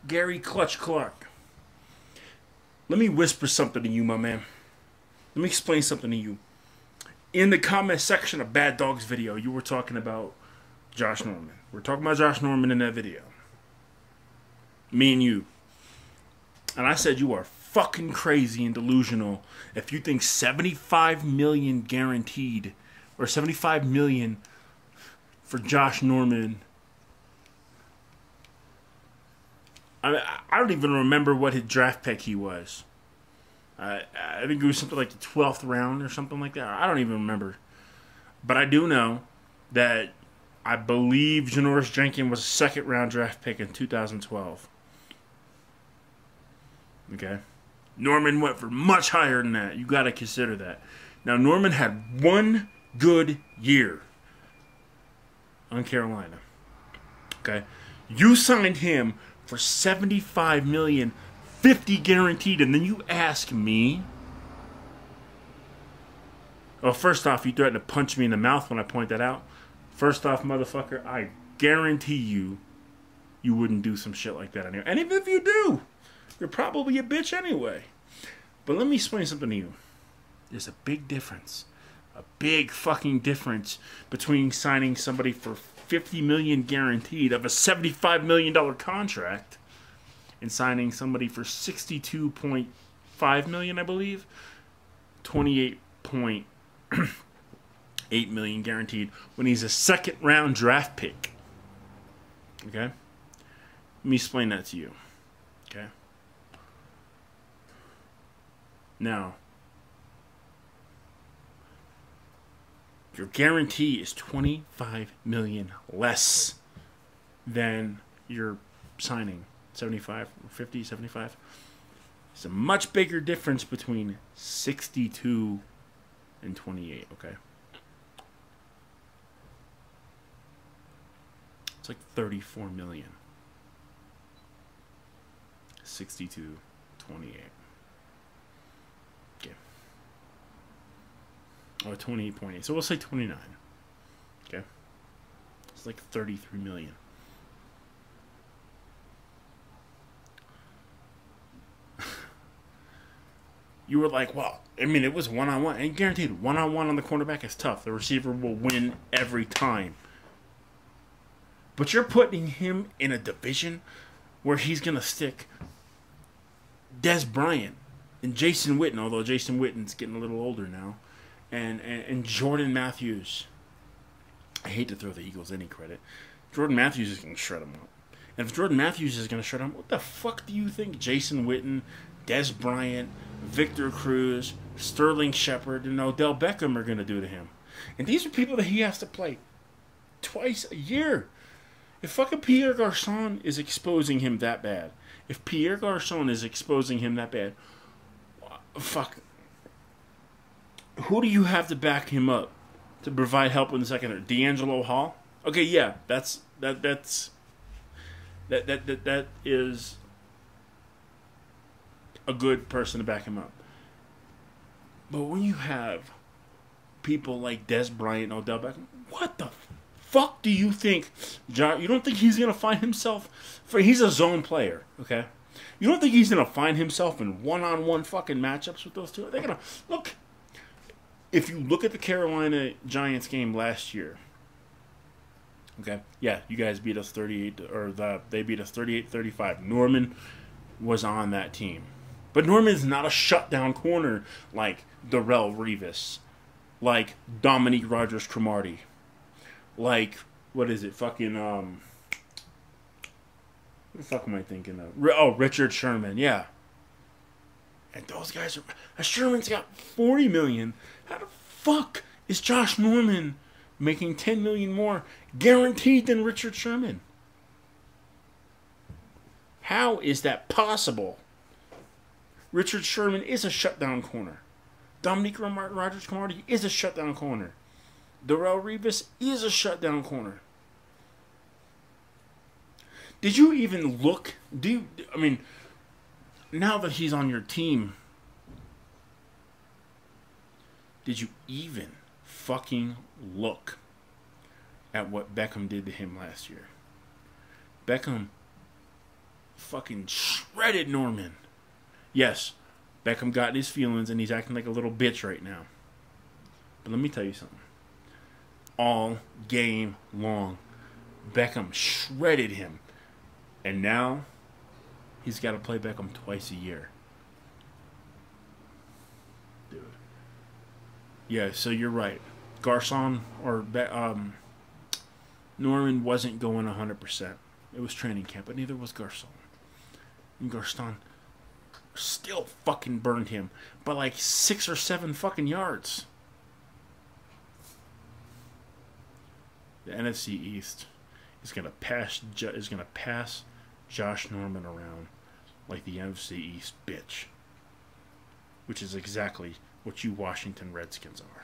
Gary Clutch Clark. Let me whisper something to you, my man. Let me explain something to you. In the comment section of Bad Dog's video, you were talking about Josh Norman. We're talking about Josh Norman in that video. Me and you. And I said you are fucking crazy and delusional if you think 75 million guaranteed or 75 million for Josh Norman. I don't even remember what his draft pick he was. I think it was something like the 12th round or something like that. I don't even remember. But I do know that I believe Janoris Jenkins was a second round draft pick in 2012. Okay? Norman went for much higher than that. You got to consider that. Now, Norman had one good year on Carolina. Okay? You signed him for $75 million, $50 guaranteed, and then you ask me. Well, first off, you threatened to punch me in the mouth when I point that out. First off, motherfucker, I guarantee you wouldn't do some shit like that anyway. And even if you do, you're probably a bitch anyway. But let me explain something to you. There's a big difference. A big fucking difference between signing somebody for $50 million guaranteed of a $75 million contract and signing somebody for $62.5 million, I believe. $28.8 million guaranteed when he's a second round draft pick. Okay? Let me explain that to you. Okay? Now, your guarantee is $25 million less than your signing. 75, 50, 75. It's a much bigger difference between 62 and 28, okay? It's like 34 million. 62, 28. Okay. Or 28.8. So we'll say 29. Okay. It's like 33 million. You were like, well, I mean, it was one-on-one. And guaranteed, one-on-one on the cornerback is tough. The receiver will win every time. But you're putting him in a division where he's going to stick Dez Bryant and Jason Witten, although Jason Witten's getting a little older now, and Jordan Matthews. I hate to throw the Eagles any credit. Jordan Matthews is going to shred him up. And if Jordan Matthews is going to shred him up, what the fuck do you think Jason Witten, Dez Bryant, Victor Cruz, Sterling Shepard, and Odell Beckham are going to do to him? And these are people that he has to play twice a year. If fucking Pierre Garçon is exposing him that bad, fuck, who do you have to back him up to provide help in the secondary? D'Angelo Hall? Okay, yeah, that is a good person to back him up. But when you have people like Dez Bryant and Odell Beckham, what the fuck do you think, John? You don't think he's going to find himself... He's a zone player, okay? You don't think he's going to find himself in one-on-one fucking matchups with those two? They're going to... Look, if you look at the Carolina Giants game last year, okay, yeah, you guys beat us 38... they beat us 38-35. Norman was on that team. But Norman's not a shutdown corner like Darrelle Revis, like Dominique Rodgers-Cromartie, like, what is it, fucking, what the fuck am I thinking of? Richard Sherman, yeah. And those guys are... Sherman's got $40 million. How the fuck is Josh Norman making $10 million more guaranteed than Richard Sherman? How is that possible? Richard Sherman is a shutdown corner. Dominique Rodgers-Cromartie is a shutdown corner. Darrelle Revis is a shutdown corner. Did you even look? Now that he's on your team, did you even fucking look at what Beckham did to him last year? Beckham fucking shredded Norman. Yes, Beckham got in his feelings and he's acting like a little bitch right now. But let me tell you something. All game long, Beckham shredded him. And now, he's got to play Beckham twice a year. Dude. Yeah, so you're right. Garcon or Norman wasn't going 100%. It was training camp, but neither was Garcon. And Garcon still fucking burned him by like 6 or 7 fucking yards. The NFC East is gonna pass Josh Norman around like the NFC East bitch, which is exactly what you Washington Redskins are.